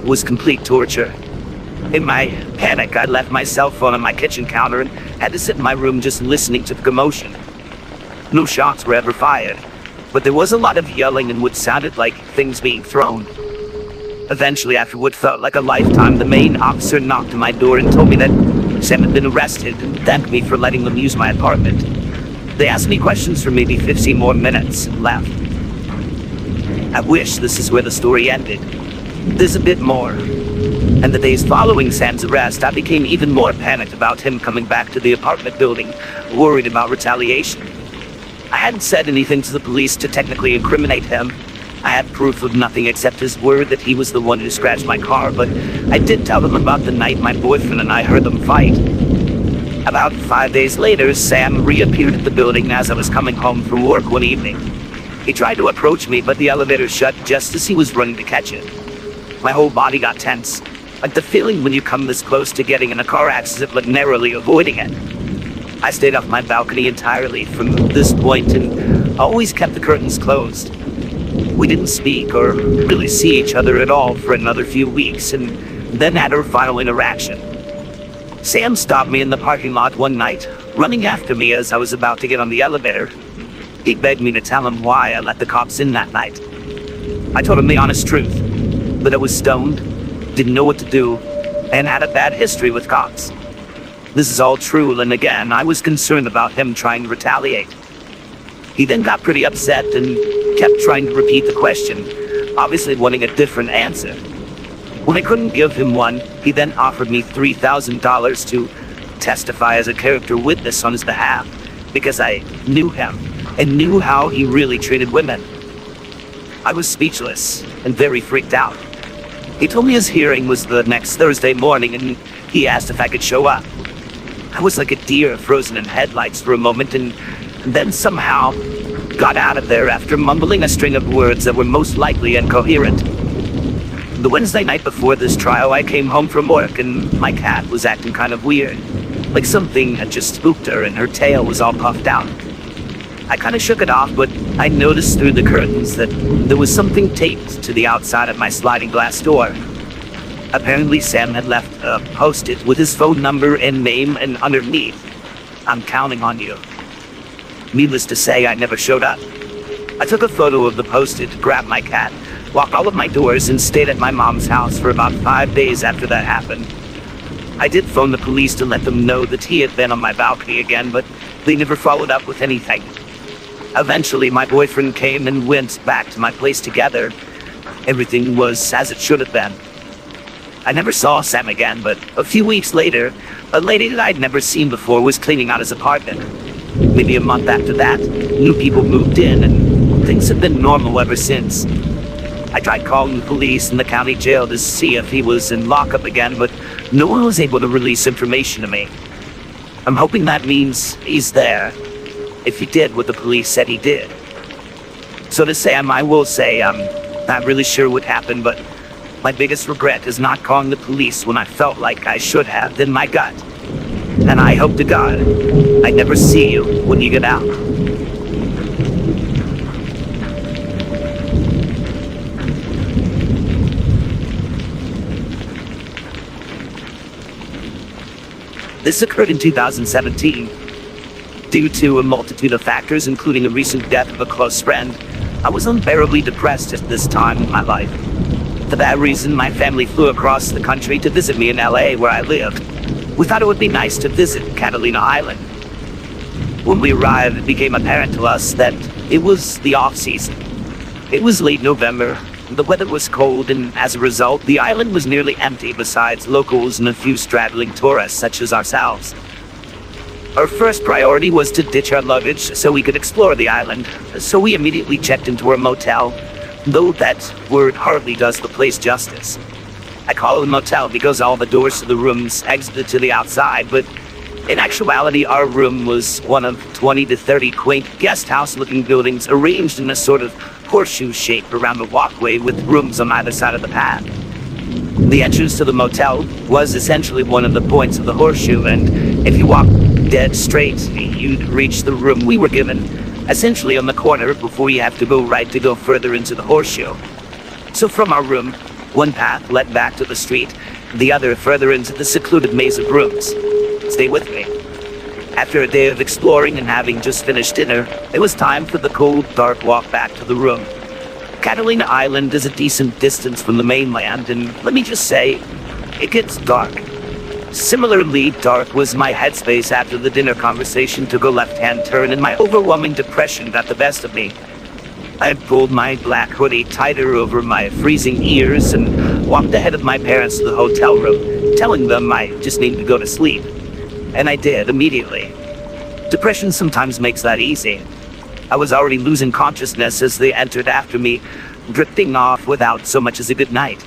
S2: was complete torture. In my panic, I left my cell phone on my kitchen counter and had to sit in my room just listening to the commotion. No shots were ever fired, but there was a lot of yelling and what sounded like things being thrown. Eventually, after what felt like a lifetime, the main officer knocked on my door and told me that Sam had been arrested and thanked me for letting them use my apartment. They asked me questions for maybe 15 more minutes and left. I wish this is where the story ended. There's a bit more. And the days following Sam's arrest, I became even more panicked about him coming back to the apartment building, worried about retaliation. I hadn't said anything to the police to technically incriminate him. I had proof of nothing except his word that he was the one who scratched my car, but I did tell them about the night my boyfriend and I heard them fight. About 5 days later, Sam reappeared at the building as I was coming home from work one evening. He tried to approach me, but the elevator shut just as he was running to catch it. My whole body got tense, like the feeling when you come this close to getting in a car accident but narrowly avoiding it. I stayed off my balcony entirely from this point and always kept the curtains closed. We didn't speak or really see each other at all for another few weeks, and then had our final interaction. Sam stopped me in the parking lot one night, running after me as I was about to get on the elevator. He begged me to tell him why I let the cops in that night. I told him the honest truth, that I was stoned, didn't know what to do, and had a bad history with cops. This is all true, and again, I was concerned about him trying to retaliate. He then got pretty upset and kept trying to repeat the question, obviously wanting a different answer. When I couldn't give him one, he then offered me $3,000 to testify as a character witness on his behalf, because I knew him and knew how he really treated women. I was speechless and very freaked out. He told me his hearing was the next Thursday morning and he asked if I could show up. I was like a deer frozen in headlights for a moment and then somehow got out of there after mumbling a string of words that were most likely incoherent. The Wednesday night before this trial, I came home from work and my cat was acting kind of weird. Like something had just spooked her and her tail was all puffed out. I kind of shook it off, but I noticed through the curtains that there was something taped to the outside of my sliding glass door. Apparently Sam had left a post-it with his phone number and name, and underneath, "I'm counting on you." Needless to say, I never showed up. I took a photo of the post-it, grabbed my cat, locked all of my doors, and stayed at my mom's house for about 5 days after that happened. I did phone the police to let them know that he had been on my balcony again, but they never followed up with anything. Eventually, my boyfriend came and went back to my place together. Everything was as it should have been. I never saw Sam again, but a few weeks later, a lady that I'd never seen before was cleaning out his apartment. Maybe a month after that, new people moved in, and things have been normal ever since. I tried calling the police and the county jail to see if he was in lockup again, but no one was able to release information to me. I'm hoping that means he's there, if he did what the police said he did. So to Sam, I will say I'm not really sure what happened, but my biggest regret is not calling the police when I felt like I should have in my gut. And I hope to God I never see you when you get out. This occurred in 2017. Due to a multitude of factors, including a recent death of a close friend, I was unbearably depressed at this time in my life. For that reason, my family flew across the country to visit me in LA, where I lived. We thought it would be nice to visit Catalina Island. When we arrived, it became apparent to us that it was the off-season. It was late November, the weather was cold, and as a result, the island was nearly empty besides locals and a few straggling tourists such as ourselves. Our first priority was to ditch our luggage so we could explore the island, so we immediately checked into our motel, though that word hardly does the place justice. I call it a motel because all the doors to the rooms exited to the outside, but in actuality, our room was one of 20 to 30 quaint guest house-looking buildings arranged in a sort of horseshoe shape around the walkway with rooms on either side of the path. The entrance to the motel was essentially one of the points of the horseshoe, and if you walked dead straight, you'd reach the room we were given, essentially on the corner before you have to go right to go further into the horseshoe. So from our room, one path led back to the street, the other further into the secluded maze of rooms. Stay with me. After a day of exploring and having just finished dinner, it was time for the cold, dark walk back to the room. Catalina Island is a decent distance from the mainland, and let me just say, it gets dark. Similarly dark was my headspace after the dinner conversation took a left-hand turn and my overwhelming depression got the best of me. I had pulled my black hoodie tighter over my freezing ears and walked ahead of my parents to the hotel room, telling them I just needed to go to sleep. And I did immediately. Depression sometimes makes that easy. I was already losing consciousness as they entered after me, drifting off without so much as a good night.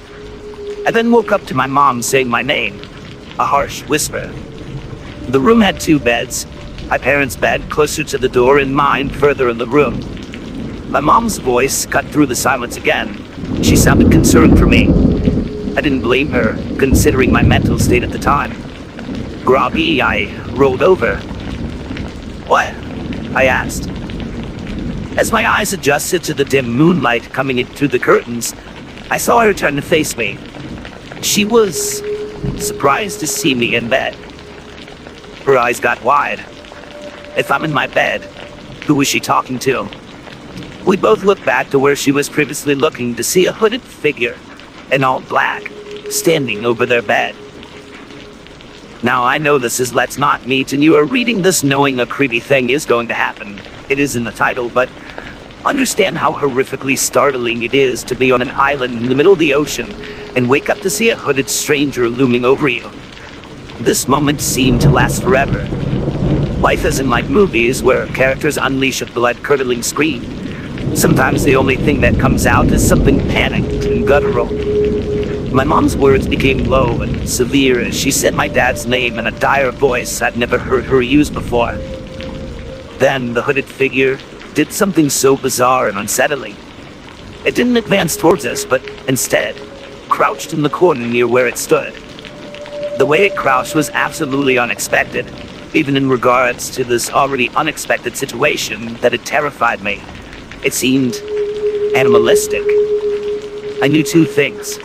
S2: I then woke up to my mom saying my name, a harsh whisper. The room had two beds, my parents' bed closer to the door and mine further in the room. My mom's voice cut through the silence again. She sounded concerned for me. I didn't blame her, considering my mental state at the time. Groggy, I rolled over. "What?" I asked. As my eyes adjusted to the dim moonlight coming in through the curtains, I saw her turn to face me. She was surprised to see me in bed. Her eyes got wide. If I'm in my bed, who was she talking to? We both looked back to where she was previously looking to see a hooded figure in all black, standing over their bed. Now I know this is Let's Not Meet, and you are reading this knowing a creepy thing is going to happen. It is in the title, but understand how horrifically startling it is to be on an island in the middle of the ocean and wake up to see a hooded stranger looming over you. This moment seemed to last forever. Life isn't like movies where characters unleash a blood-curdling scream. Sometimes the only thing that comes out is something panicked and guttural. My mom's words became low and severe as she said my dad's name in a dire voice I'd never heard her use before. Then the hooded figure did something so bizarre and unsettling. It didn't advance towards us, but instead crouched in the corner near where it stood. The way it crouched was absolutely unexpected, even in regards to this already unexpected situation that had terrified me. It seemed animalistic. I knew two things.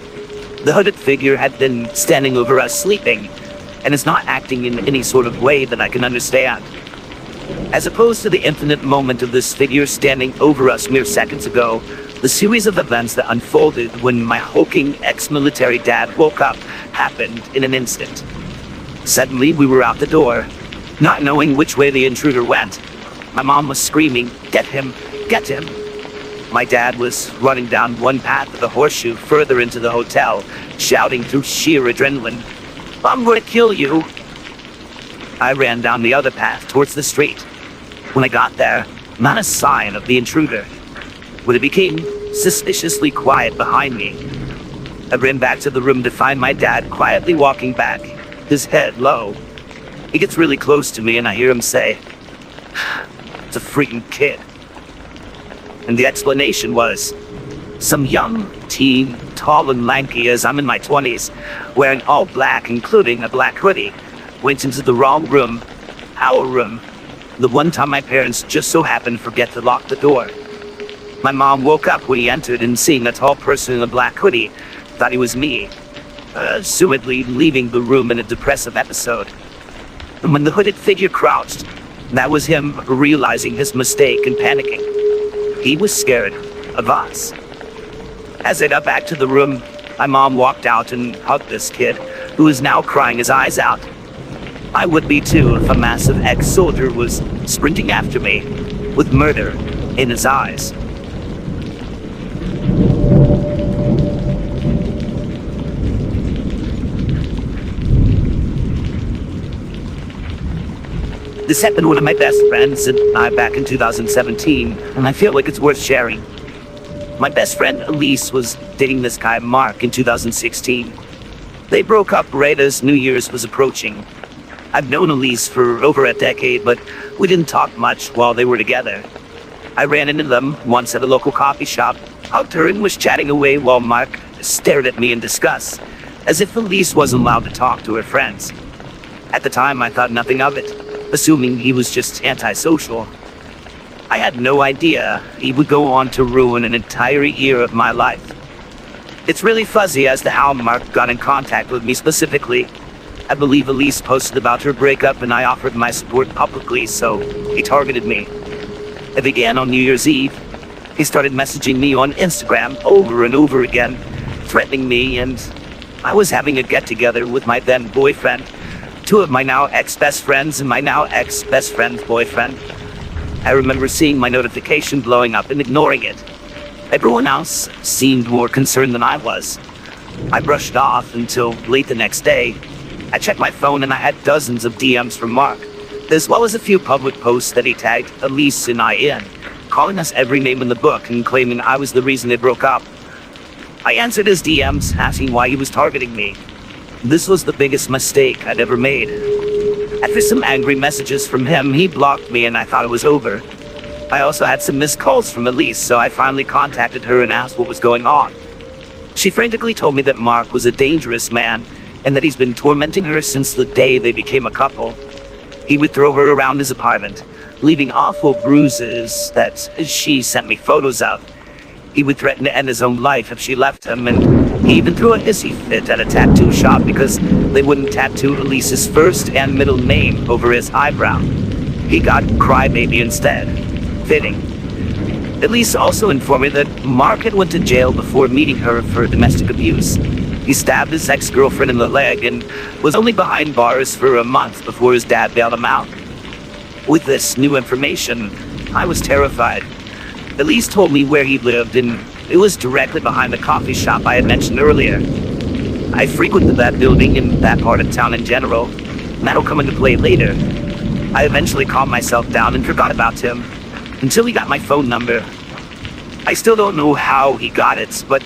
S2: The hooded figure had been standing over us sleeping, and is not acting in any sort of way that I can understand. As opposed to the infinite moment of this figure standing over us mere seconds ago, the series of events that unfolded when my hulking ex-military dad woke up happened in an instant. Suddenly, we were out the door, not knowing which way the intruder went. My mom was screaming, "Get him! Get him!" My dad was running down one path of the horseshoe further into the hotel, shouting through sheer adrenaline, "I'm going to kill you!" I ran down the other path towards the street. When I got there, not a sign of the intruder. When it became suspiciously quiet behind me, I ran back to the room to find my dad quietly walking back, his head low. He gets really close to me and I hear him say, "It's a freaking kid." And the explanation was, some young teen, tall and lanky as I'm in my 20s, wearing all black, including a black hoodie, went into the wrong room, our room, the one time my parents just so happened to forget to lock the door. My mom woke up when he entered and seeing a tall person in a black hoodie, thought he was me, assumedly leaving the room in a depressive episode. And when the hooded figure crouched, that was him realizing his mistake and panicking. He was scared of us. As I got back to the room, my mom walked out and hugged this kid, who is now crying his eyes out. I would be too if a massive ex-soldier was sprinting after me, with murder in his eyes. This happened to one of my best friends and I back in 2017, and I feel like it's worth sharing. My best friend Elise was dating this guy Mark in 2016. They broke up right as New Year's was approaching. I've known Elise for over a decade, but we didn't talk much while they were together. I ran into them once at a local coffee shop, hugged her and was chatting away while Mark stared at me in disgust, as if Elise wasn't allowed to talk to her friends. At the time, I thought nothing of it, assuming he was just antisocial. I had no idea he would go on to ruin an entire year of my life. It's really fuzzy as to how Mark got in contact with me specifically. I believe Elise posted about her breakup and I offered my support publicly, so he targeted me. It began on New Year's Eve. He started messaging me on Instagram over and over again, threatening me, and I was having a get-together with my then boyfriend, two of my now ex-best friends and my now ex-best friend's boyfriend. I remember seeing my notification blowing up and ignoring it. Everyone else seemed more concerned than I was. I brushed it off until late the next day. I checked my phone and I had dozens of DMs from Mark, as well as a few public posts that he tagged Elise and I in, calling us every name in the book and claiming I was the reason they broke up. I answered his DMs, asking why he was targeting me. This was the biggest mistake I'd ever made. After some angry messages from him, he blocked me and I thought it was over. I also had some missed calls from Elise, so I finally contacted her and asked what was going on. She frantically told me that Mark was a dangerous man and that he's been tormenting her since the day they became a couple. He would throw her around his apartment, leaving awful bruises that she sent me photos of. He would threaten to end his own life if she left him, and he even threw a hissy fit at a tattoo shop because they wouldn't tattoo Elise's first and middle name over his eyebrow. He got Crybaby instead. Fitting. Elise also informed me that Mark had went to jail before meeting her for domestic abuse. He stabbed his ex-girlfriend in the leg and was only behind bars for a month before his dad bailed him out. With this new information, I was terrified. Elise told me where he lived, and it was directly behind the coffee shop I had mentioned earlier. I frequented that building and that part of town in general, and that'll come into play later. I eventually calmed myself down and forgot about him, until he got my phone number. I still don't know how he got it, but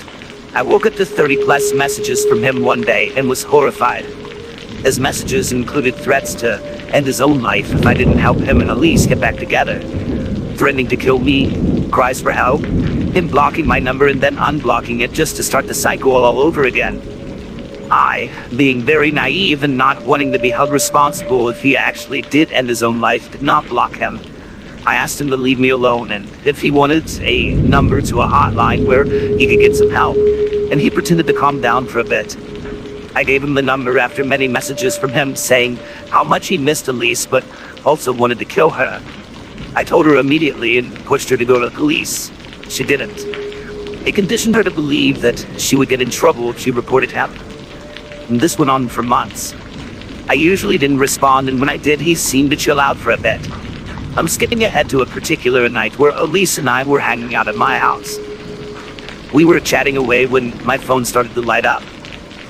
S2: I woke up to 30+ messages from him one day and was horrified. His messages included threats to end his own life if I didn't help him and Elise get back together, threatening to kill me, cries for help, him blocking my number and then unblocking it just to start the cycle all over again. I, being very naive and not wanting to be held responsible if he actually did end his own life, did not block him. I asked him to leave me alone and if he wanted a number to a hotline where he could get some help, and he pretended to calm down for a bit. I gave him the number after many messages from him saying how much he missed Elise but also wanted to kill her. I told her immediately and pushed her to go to the police. She didn't. It conditioned her to believe that she would get in trouble if she reported him. And this went on for months. I usually didn't respond, and when I did, he seemed to chill out for a bit. I'm skipping ahead to a particular night where Elise and I were hanging out at my house. We were chatting away when my phone started to light up.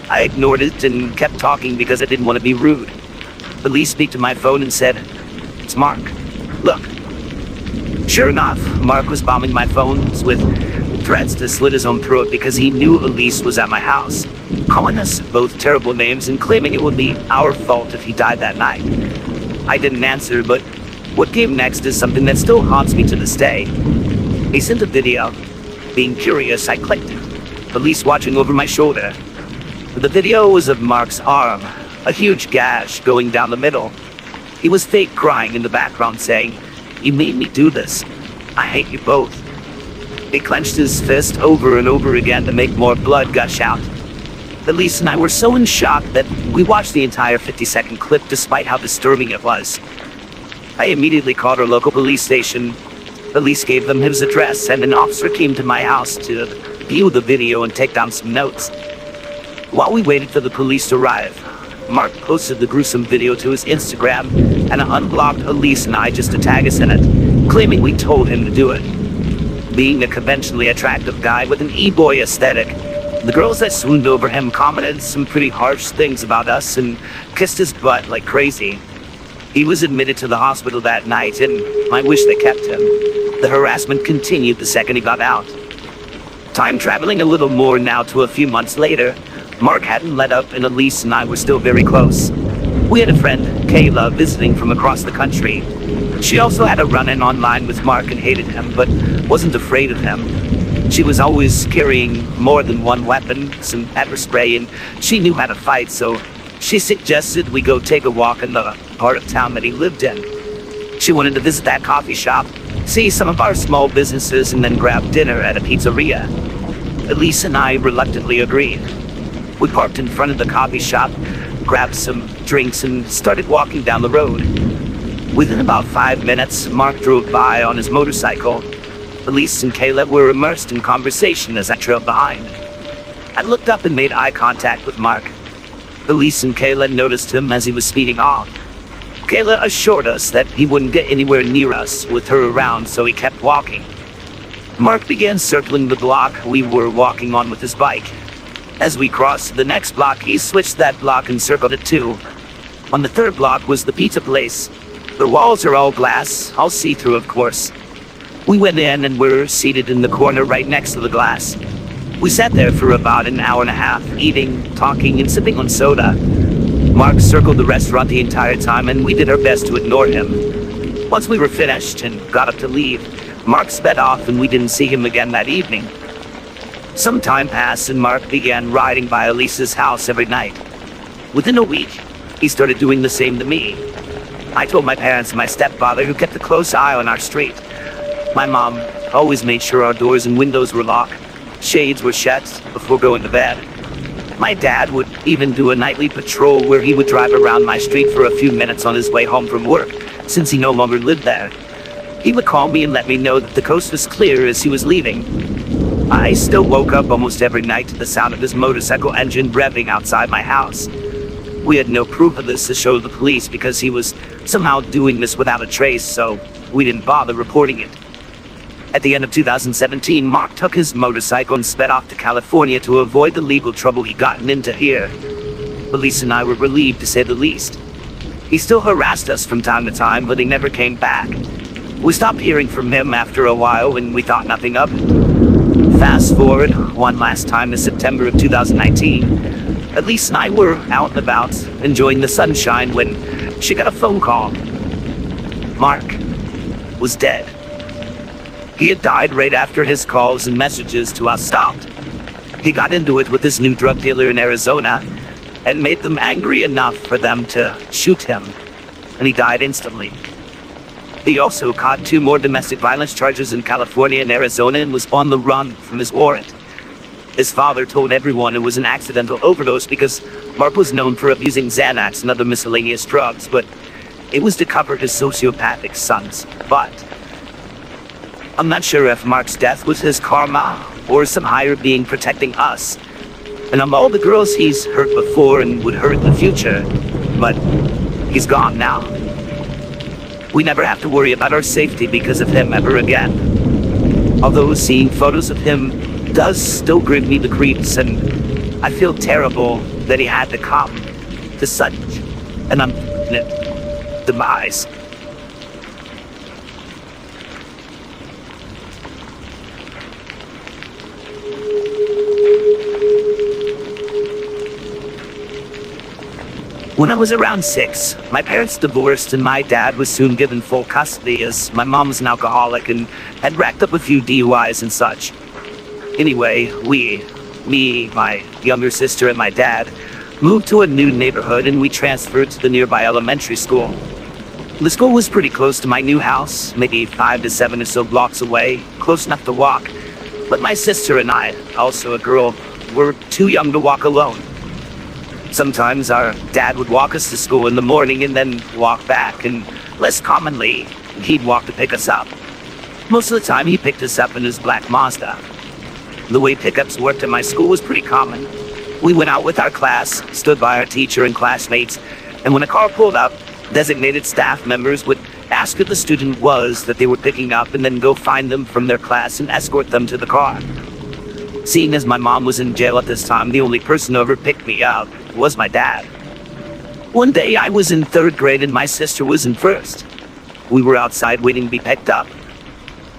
S2: I ignored it and kept talking because I didn't want to be rude. Elise speak to my phone and said, "It's Mark. Look." Sure enough, Mark was bombing my phones with threats to slit his own throat because he knew Elise was at my house, calling us both terrible names and claiming it would be our fault if he died that night. I didn't answer, but what came next is something that still haunts me to this day. He sent a video. Being curious, I clicked it, Elise watching over my shoulder. The video was of Mark's arm, a huge gash going down the middle. He was fake crying in the background saying, "You made me do this. I hate you both." He clenched his fist over and over again to make more blood gush out. Elise and I were so in shock that we watched the entire 50-second clip despite how disturbing it was. I immediately called our local police station. Elise gave them his address, and an officer came to my house to view the video and take down some notes. While we waited for the police to arrive, Mark posted the gruesome video to his Instagram and unblocked Elise and I just to tag us in it, claiming we told him to do it. Being a conventionally attractive guy with an e-boy aesthetic, the girls that swooned over him commented some pretty harsh things about us and kissed his butt like crazy. He was admitted to the hospital that night, and I wish they kept him. The harassment continued the second he got out. Time traveling a little more now to a few months later, Mark hadn't let up and Elise and I were still very close. We had a friend, Kayla, visiting from across the country. She also had a run-in online with Mark and hated him, but wasn't afraid of him. She was always carrying more than one weapon, some pepper spray, and she knew how to fight, so she suggested we go take a walk in the part of town that he lived in. She wanted to visit that coffee shop, see some of our small businesses, and then grab dinner at a pizzeria. Elise and I reluctantly agreed. We parked in front of the coffee shop, grabbed some drinks, and started walking down the road. Within about 5 minutes, Mark drove by on his motorcycle. Elise and Caleb were immersed in conversation as I trailed behind. I looked up and made eye contact with Mark. Elise and Kayla noticed him as he was speeding off. Kayla assured us that he wouldn't get anywhere near us with her around, so he kept walking. Mark began circling the block we were walking on with his bike. As we crossed the next block, he switched that block and circled it too. On the third block was the pizza place. The walls are all glass, all see-through of course. We went in and were seated in the corner right next to the glass. We sat there for about an hour and a half, eating, talking, and sipping on soda. Mark circled the restaurant the entire time, and we did our best to ignore him. Once we were finished and got up to leave, Mark sped off and we didn't see him again that evening. Some time passed and Mark began riding by Elise's house every night. Within a week, he started doing the same to me. I told my parents and my stepfather, who kept a close eye on our street. My mom always made sure our doors and windows were locked, shades were shut before going to bed. My dad would even do a nightly patrol where he would drive around my street for a few minutes on his way home from work, since he no longer lived there. He would call me and let me know that the coast was clear as he was leaving. I still woke up almost every night to the sound of his motorcycle engine revving outside my house. We had no proof of this to show the police because he was somehow doing this without a trace, so we didn't bother reporting it. At the end of 2017, Mark took his motorcycle and sped off to California to avoid the legal trouble he'd gotten into here. Elise and I were relieved, to say the least. He still harassed us from time to time, but he never came back. We stopped hearing from him after a while and we thought nothing of it. Fast forward one last time to September of 2019. Elise and I were out and about, enjoying the sunshine, when she got a phone call. Mark was dead. He had died right after his calls and messages to us stopped. He got into it with his new drug dealer in Arizona and made them angry enough for them to shoot him, and he died instantly. He also caught 2 more domestic violence charges in California and Arizona and was on the run from his warrant. His father told everyone it was an accidental overdose because Mark was known for abusing Xanax and other miscellaneous drugs, but it was to cover his sociopathic sons. But I'm not sure if Mark's death was his karma or some higher being protecting us. And all the girls he's hurt before and would hurt in the future, but he's gone now. We never have to worry about our safety because of him ever again. Although seeing photos of him does still give me the creeps, and I feel terrible that he had to come to such an unfortunate demise. When I was around 6, my parents divorced and my dad was soon given full custody as my mom was an alcoholic and had racked up a few DUIs and such. Anyway, me, my younger sister, and my dad moved to a new neighborhood and we transferred to the nearby elementary school. The school was pretty close to my new house, maybe 5 to 7 or so blocks away, close enough to walk. But my sister and I, also a girl, were too young to walk alone. Sometimes our dad would walk us to school in the morning and then walk back, and less commonly, he'd walk to pick us up. Most of the time, he picked us up in his black Mazda. The way pickups worked at my school was pretty common. We went out with our class, stood by our teacher and classmates, and when a car pulled up, designated staff members would ask who the student was that they were picking up and then go find them from their class and escort them to the car. Seeing as my mom was in jail at this time, the only person who ever picked me up was my dad. One day I was in 3rd grade and my sister was in 1st. We were outside waiting to be picked up.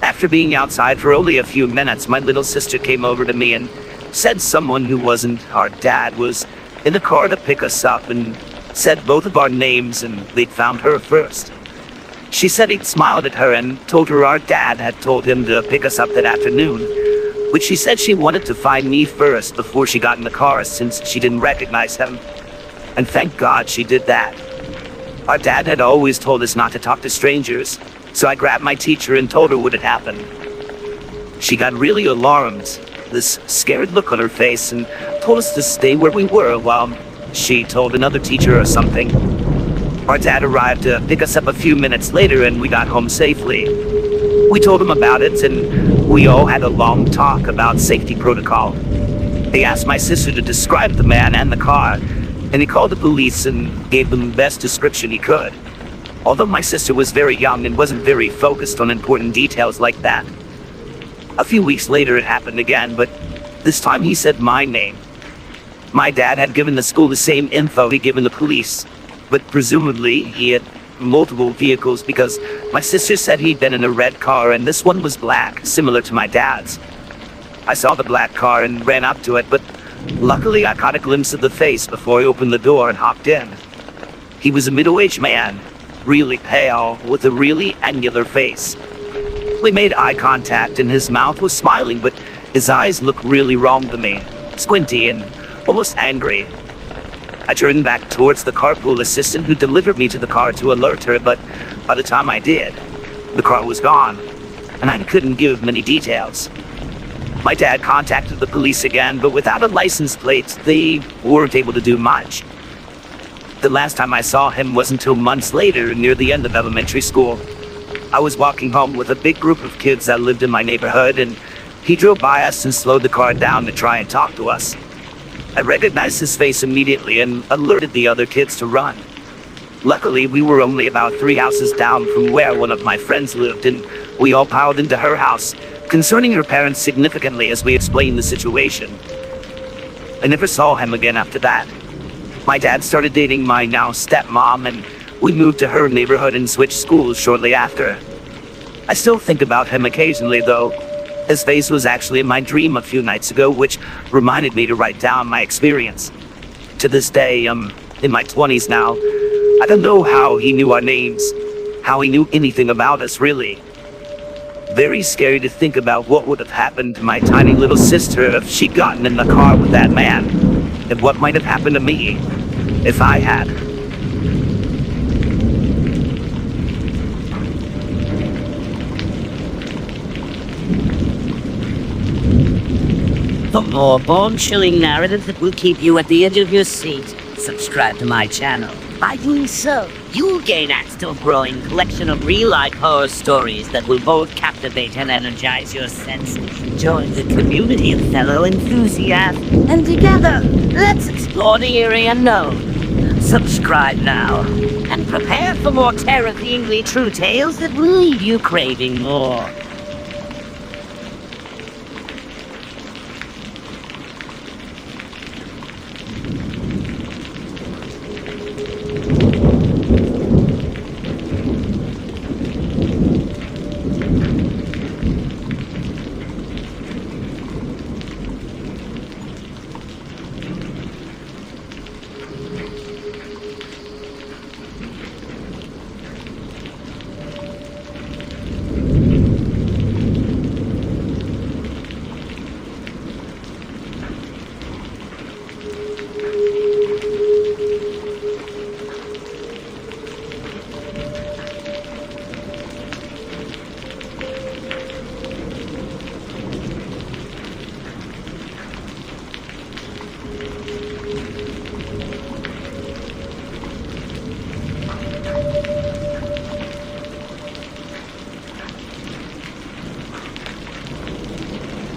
S2: After being outside for only a few minutes, my little sister came over to me and said someone who wasn't our dad was in the car to pick us up and said both of our names and they'd found her first. She said he'd smiled at her and told her our dad had told him to pick us up that afternoon, which she said she wanted to find me first before she got in the car since she didn't recognize him. And thank God she did that. Our dad had always told us not to talk to strangers, so I grabbed my teacher and told her what had happened. She got really alarmed, this scared look on her face, and told us to stay where we were while she told another teacher or something. Our dad arrived to pick us up a few minutes later and we got home safely. We told him about it and we all had a long talk about safety protocol. They asked my sister to describe the man and the car, and he called the police and gave them the best description he could. Although my sister was very young and wasn't very focused on important details like that. A few weeks later it happened again, but this time he said my name. My dad had given the school the same info he'd given the police, but presumably he had multiple vehicles because my sister said he'd been in a red car and this one was black, similar to my dad's. I saw the black car and ran up to it, but luckily I caught a glimpse of the face before I opened the door and hopped in. He was a middle-aged man, really pale, with a really angular face. We made eye contact and his mouth was smiling, but his eyes looked really wrong to me, squinty and almost angry. I turned back towards the carpool assistant who delivered me to the car to alert her, but by the time I did, the car was gone, and I couldn't give many details. My dad contacted the police again, but without a license plate, they weren't able to do much. The last time I saw him wasn't until months later, near the end of elementary school. I was walking home with a big group of kids that lived in my neighborhood, and he drove by us and slowed the car down to try and talk to us. I recognized his face immediately and alerted the other kids to run. Luckily, we were only about 3 houses down from where one of my friends lived, and we all piled into her house, concerning her parents significantly as we explained the situation. I never saw him again after that. My dad started dating my now stepmom, and we moved to her neighborhood and switched schools shortly after. I still think about him occasionally, though. His face was actually in my dream a few nights ago, which reminded me to write down my experience. To this day, I'm in my 20s now. I don't know how he knew our names, how he knew anything about us, really. Very scary to think about what would have happened to my tiny little sister if she'd gotten in the car with that man, and what might have happened to me if I had.
S1: For more bone-chilling narratives that will keep you at the edge of your seat, subscribe to my channel. By doing so, you'll gain access to a growing collection of real-life horror stories that will both captivate and energize your senses. Join the community of fellow enthusiasts, and together, let's explore the eerie unknown. Subscribe now, and prepare for more terrifyingly true tales that will leave you craving more.